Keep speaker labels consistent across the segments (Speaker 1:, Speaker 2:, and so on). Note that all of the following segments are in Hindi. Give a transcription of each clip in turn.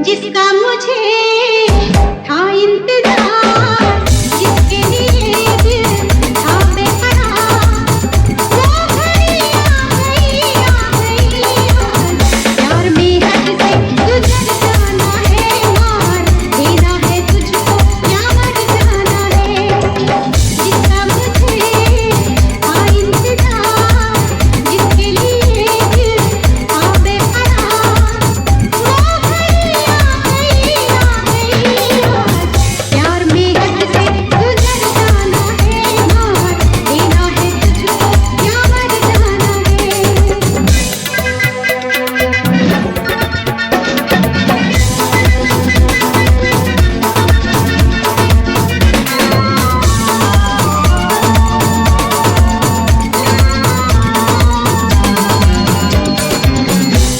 Speaker 1: जिसका मुझे था इंतजार, जिसके लिए दिल था बेकरार, वो घड़ी आ गई, आ गई यार। प्यार में हद से गुजर जाना है मार, देना है तुझको या मर जाना है। जिसका मुझे था इंतजार, जिसके लिए दिल था बेकरार, वो घड़ी आ गई, आ गई यार। प्यार में हद से गुजर जाना है मार, देना है तुझको या मर जाना है।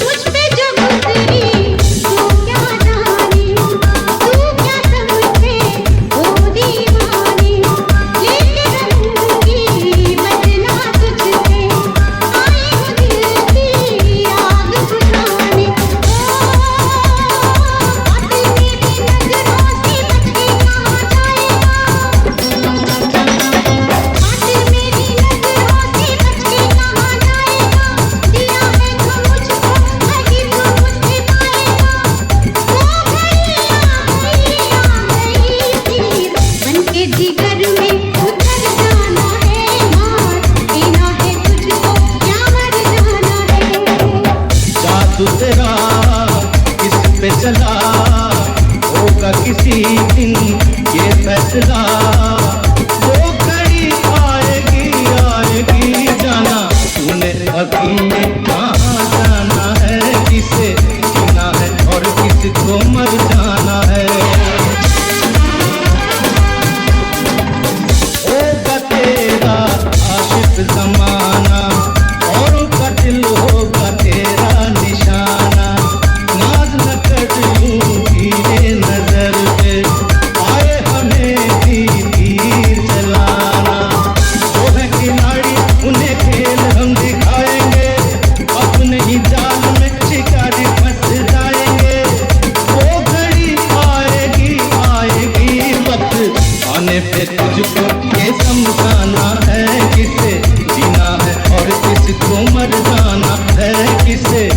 Speaker 1: मुझ पे जो गुजरी तू क्या जाने, तू क्या समझे ओ दीवाने। लेके रहूंगी बदला तुझसे, आई हूँ दिल की आग बुझाने। कातिल मेरी नजरों से बच के कहाँ जाएगा, कातिल मेरी नजरों से बच के कहाँ जाएगा। दिया है जो मुझको वही तू मुझसे पाएगा। वो घड़ी आ गई तीर बनके जिगर में उतर जाना है मार, देना है तुझको या मर जाना है।
Speaker 2: जादू तेरा किस पे चला, होगा किसी दिन ये फैसला। वो घड़ी आएगी, आएगी जाना, तूने अकेले कहाँ जाना है, किसे जीना है और किसको मर जाना है।